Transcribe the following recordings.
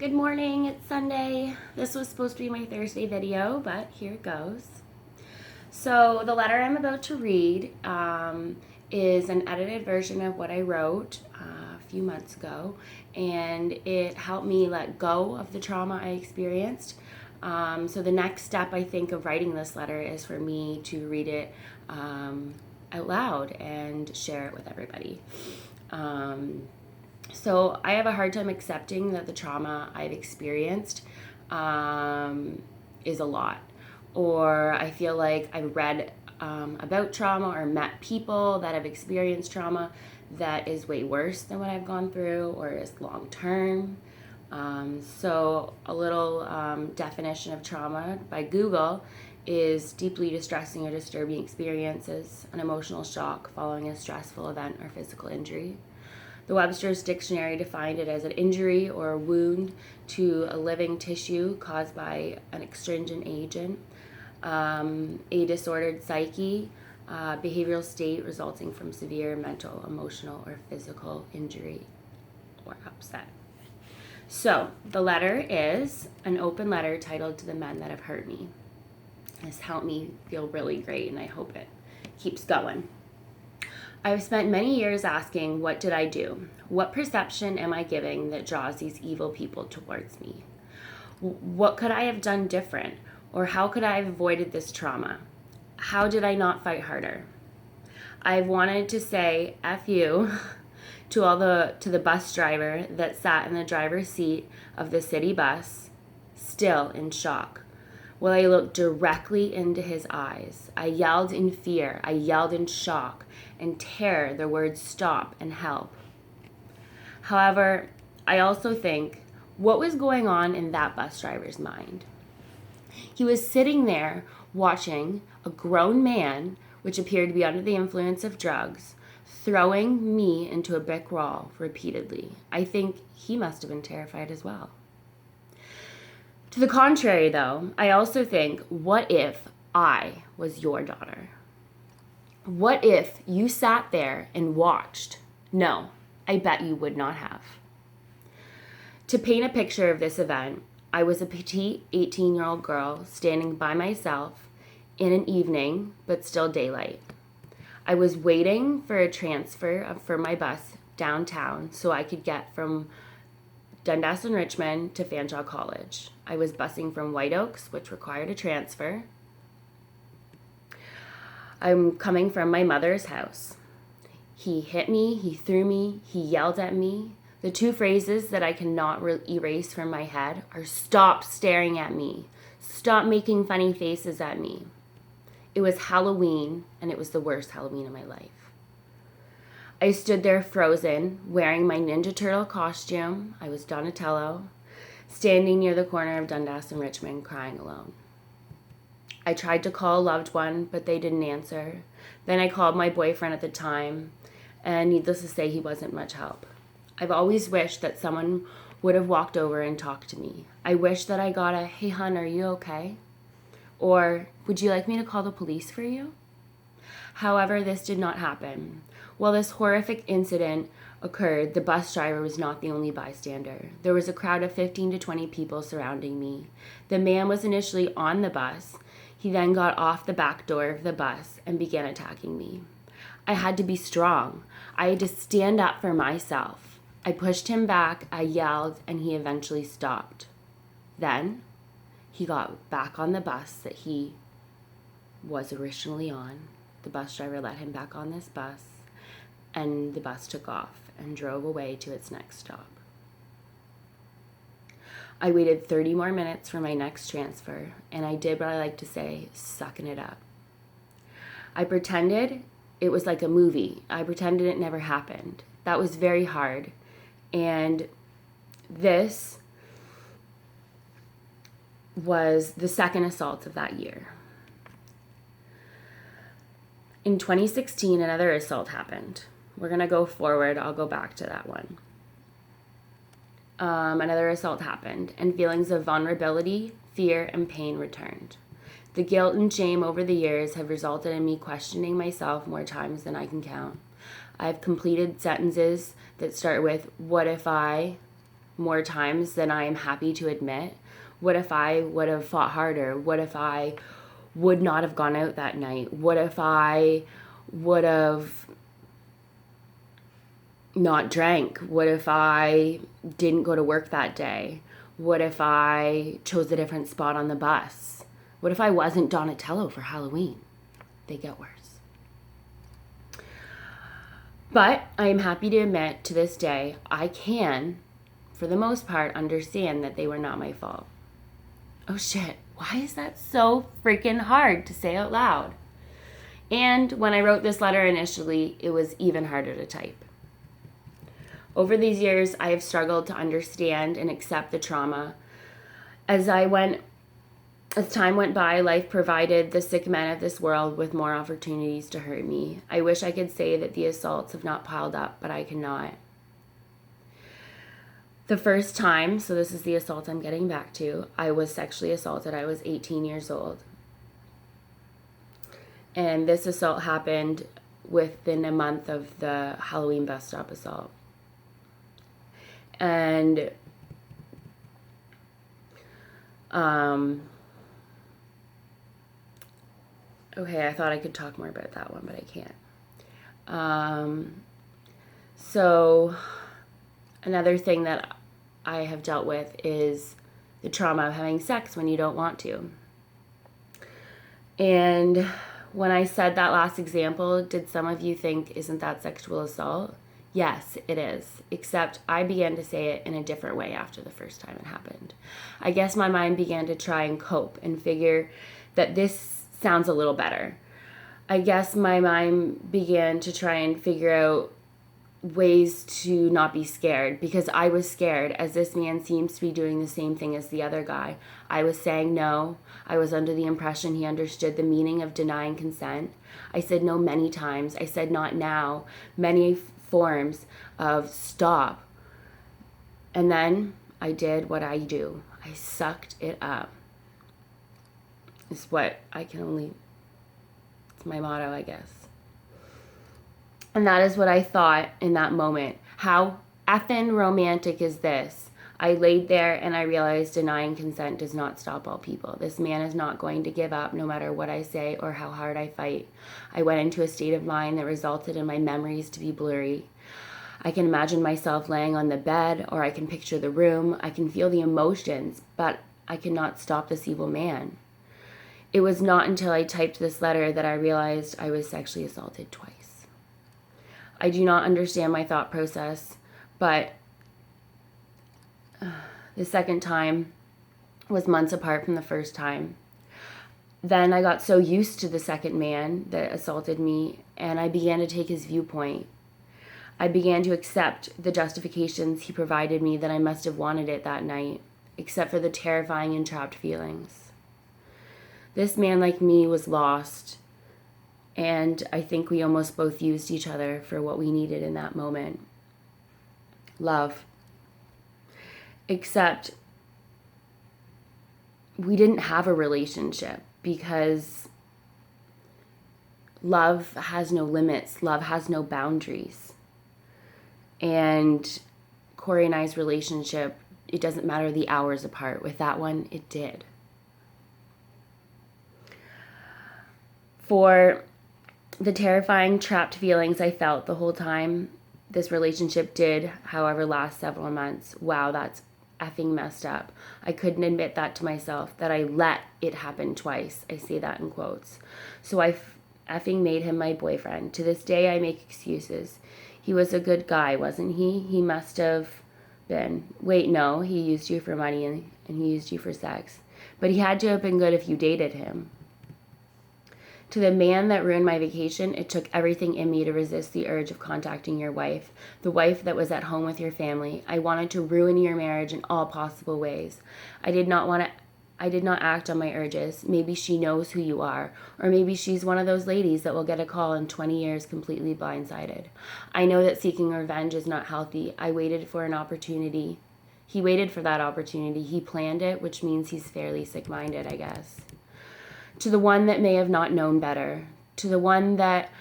Good morning, it's Sunday. This was supposed to be my Thursday video, but here it goes. So, the letter I'm about to read is an edited version of what I wrote a few months ago, and it helped me let go of the trauma I experienced. So, the next step I think of writing this letter is for me to read it out loud and share it with everybody. So I have a hard time accepting that the trauma I've experienced is a lot. Or I feel like I've read about trauma or met people that have experienced trauma that is way worse than what I've gone through or is long term. So a little definition of trauma by Google is deeply distressing or disturbing experiences, an emotional shock following a stressful event or physical injury. The Webster's Dictionary defined it as an injury or a wound to a living tissue caused by an extrinsic agent, a disordered psyche, behavioral state resulting from severe mental, emotional, or physical injury or upset. So, the letter is an open letter titled To the Men That Have Hurt Me. This helped me feel really great, and I hope it keeps going. I've spent many years asking, what did I do? What perception am I giving that draws these evil people towards me? What could I have done different? Or how could I have avoided this trauma? How did I not fight harder? I've wanted to say F you to the bus driver that sat in the driver's seat of the city bus, still in shock. Well, I looked directly into his eyes. I yelled in fear. I yelled in shock and terror the words stop and help. However, I also think, what was going on in that bus driver's mind? He was sitting there watching a grown man, which appeared to be under the influence of drugs, throwing me into a brick wall repeatedly. I think he must have been terrified as well. To the contrary, though, I also think, what if I was your daughter? What if you sat there and watched? No, I bet you would not have. To paint a picture of this event, I was a petite 18-year-old girl standing by myself in an evening, but still daylight. I was waiting for a transfer for my bus downtown so I could get from Dundas and Richmond to Fanshawe College. I was busing from White Oaks, which required a transfer. I'm coming from my mother's house. He hit me, he threw me, he yelled at me. The two phrases that I cannot erase from my head are stop staring at me, stop making funny faces at me. It was Halloween, and it was the worst Halloween of my life. I stood there frozen, wearing my Ninja Turtle costume. I was Donatello, standing near the corner of Dundas and Richmond, crying alone. I tried to call a loved one, but they didn't answer. Then I called my boyfriend at the time, and needless to say, he wasn't much help. I've always wished that someone would have walked over and talked to me. I wish that I got a, hey, hon, are you okay? Or, would you like me to call the police for you? However, this did not happen. While this horrific incident occurred, the bus driver was not the only bystander. There was a crowd of 15 to 20 people surrounding me. The man was initially on the bus. He then got off the back door of the bus and began attacking me. I had to be strong. I had to stand up for myself. I pushed him back, I yelled, and he eventually stopped. Then, he got back on the bus that he was originally on. The bus driver let him back on this bus, and the bus took off and drove away to its next stop. I waited 30 more minutes for my next transfer, and I did what I like to say, sucking it up. I pretended it was like a movie. I pretended it never happened. That was very hard, and this was the second assault of that year. In 2016, another assault happened. We're going to go forward. I'll go back to that one. Another assault happened, and feelings of vulnerability, fear, and pain returned. The guilt and shame over the years have resulted in me questioning myself more times than I can count. I've completed sentences that start with, what if I, more times than I am happy to admit? What if I would have fought harder? What if I would not have gone out that night? What if I would have not drank? What if I didn't go to work that day? What if I chose a different spot on the bus? What if I wasn't Donatello for Halloween? They get worse. But I am happy to admit to this day, I can, for the most part, understand that they were not my fault. Oh shit, why is that so freaking hard to say out loud? And when I wrote this letter initially, it was even harder to type. Over these years, I have struggled to understand and accept the trauma. As time went by, life provided the sick men of this world with more opportunities to hurt me. I wish I could say that the assaults have not piled up, but I cannot. The first time, so this is the assault I'm getting back to, I was sexually assaulted. I was 18 years old. And this assault happened within a month of the Halloween bus stop assault. And okay, I thought I could talk more about that one, but I can't. So another thing that I have dealt with is the trauma of having sex when you don't want to. And when I said that last example, did some of you think, isn't that sexual assault? Yes, it is, except I began to say it in a different way after the first time it happened. I guess my mind began to try and cope and figure that this sounds a little better. I guess my mind began to try and figure out ways to not be scared, because I was scared, as this man seems to be doing the same thing as the other guy. I was saying no. I was under the impression he understood the meaning of denying consent. I said no many times. I said not now, many forms of stop. And then I did what I do. I sucked it up. It's my motto, I guess. And that is what I thought in that moment. How effing romantic is this? I laid there and I realized denying consent does not stop all people. This man is not going to give up no matter what I say or how hard I fight. I went into a state of mind that resulted in my memories to be blurry. I can imagine myself laying on the bed, or I can picture the room. I can feel the emotions, but I cannot stop this evil man. It was not until I typed this letter that I realized I was sexually assaulted twice. I do not understand my thought process, but the second time was months apart from the first time. Then I got so used to the second man that assaulted me, and I began to take his viewpoint. I began to accept the justifications he provided me that I must have wanted it that night, except for the terrifying and trapped feelings. This man, like me, was lost, and I think we almost both used each other for what we needed in that moment. Love. Except we didn't have a relationship, because love has no limits. Love has no boundaries. And Corey and I's relationship, it doesn't matter the hours apart. With that one, it did. For the terrifying, trapped feelings I felt the whole time this relationship did, however, last several months, wow, that's effing messed up. I couldn't admit that to myself, that I let it happen twice. I say that in quotes. So I effing made him my boyfriend. To this day, I make excuses. He was a good guy, wasn't he? He must have been. Wait, no, he used you for money and he used you for sex. But he had to have been good if you dated him. To the man that ruined my vacation, it took everything in me to resist the urge of contacting your wife, the wife that was at home with your family. I wanted to ruin your marriage in all possible ways. I did not act on my urges. Maybe she knows who you are, or maybe she's one of those ladies that will get a call in 20 years completely blindsided. I know that seeking revenge is not healthy. I waited for an opportunity. He waited for that opportunity. He planned it, which means he's fairly sick-minded, I guess. To the one that may have not known better, to the one that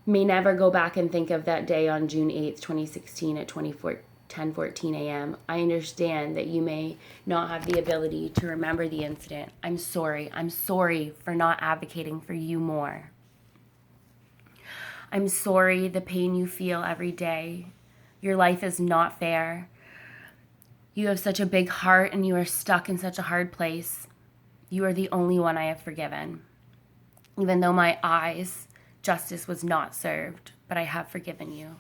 may never go back and think of that day on June 8th, 2016 at 10:14 a.m. I understand that you may not have the ability to remember the incident. I'm sorry. I'm sorry for not advocating for you more. I'm sorry the pain you feel every day. Your life is not fair. You have such a big heart and you are stuck in such a hard place. You are the only one I have forgiven. Even though my eyes, justice was not served, but I have forgiven you.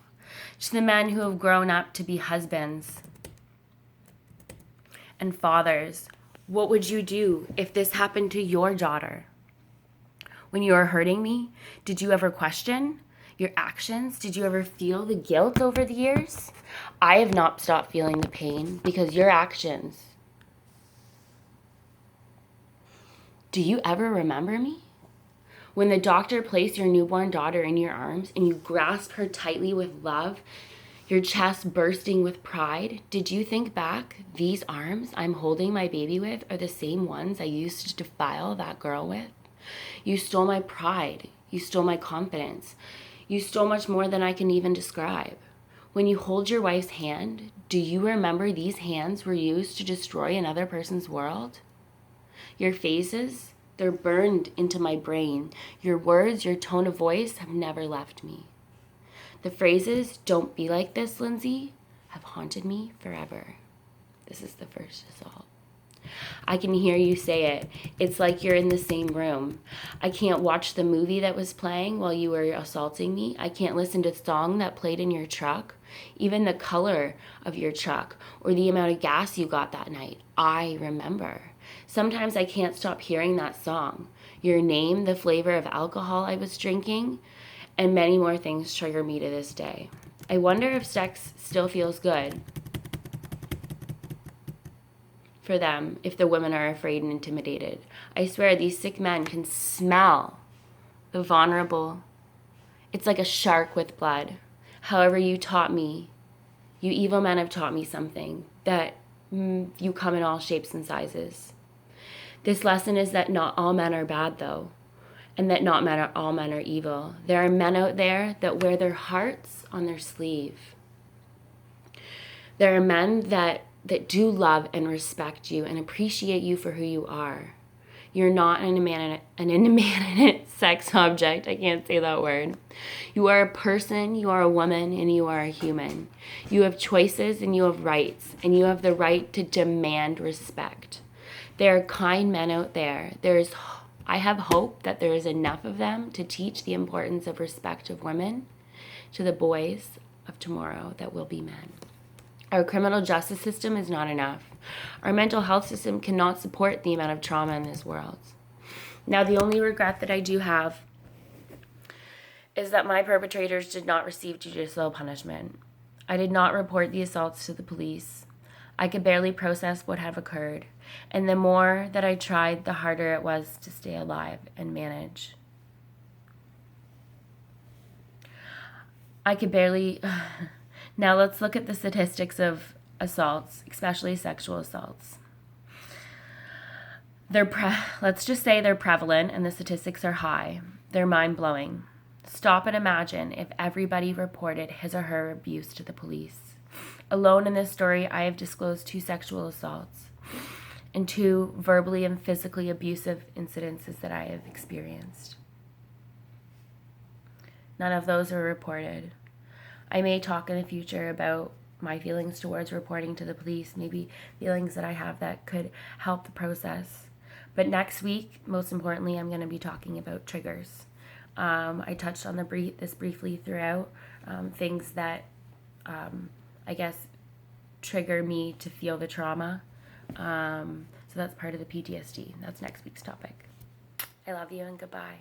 To the men who have grown up to be husbands and fathers, what would you do if this happened to your daughter? When you were hurting me, did you ever question your actions? Did you ever feel the guilt over the years? I have not stopped feeling the pain because your actions. Do you ever remember me? When the doctor placed your newborn daughter in your arms and you grasped her tightly with love, your chest bursting with pride, did you think back, these arms I'm holding my baby with are the same ones I used to defile that girl with? You stole my pride. You stole my confidence. You stole much more than I can even describe. When you hold your wife's hand, do you remember these hands were used to destroy another person's world? Your faces, they're burned into my brain. Your words, your tone of voice have never left me. The phrases, "Don't be like this, Lindsay," have haunted me forever. This is the first assault. I can hear you say it. It's like you're in the same room. I can't watch the movie that was playing while you were assaulting me. I can't listen to the song that played in your truck, even the color of your truck or the amount of gas you got that night. I remember. Sometimes I can't stop hearing that song. Your name, the flavor of alcohol I was drinking, and many more things trigger me to this day. I wonder if sex still feels good for them if the women are afraid and intimidated. I swear these sick men can smell the vulnerable. It's like a shark with blood. However you taught me, you evil men have taught me something, that you come in all shapes and sizes. This lesson is that not all men are bad though, and that not all men are evil. There are men out there that wear their hearts on their sleeve. There are men that do love and respect you and appreciate you for who you are. You're not an inanimate sex object. I can't say that word. You are a person, you are a woman, and you are a human. You have choices and you have rights, and you have the right to demand respect. There are kind men out there. I have hope that there is enough of them to teach the importance of respect of women to the boys of tomorrow that will be men. Our criminal justice system is not enough. Our mental health system cannot support the amount of trauma in this world. Now, the only regret that I do have is that my perpetrators did not receive judicial punishment. I did not report the assaults to the police. I could barely process what had occurred, and the more that I tried, the harder it was to stay alive and manage. I could barely... Now let's look at the statistics of assaults, especially sexual assaults. Let's just say they're prevalent and the statistics are high. They're mind-blowing. Stop and imagine if everybody reported his or her abuse to the police. Alone in this story, I have disclosed 2 sexual assaults and 2 verbally and physically abusive incidences that I have experienced. None of those are reported. I may talk in the future about my feelings towards reporting to the police, maybe feelings that I have that could help the process. But next week, most importantly, I'm going to be talking about triggers. I touched on this briefly throughout, things that I guess trigger me to feel the trauma. So that's part of the PTSD. That's next week's topic. I love you and goodbye.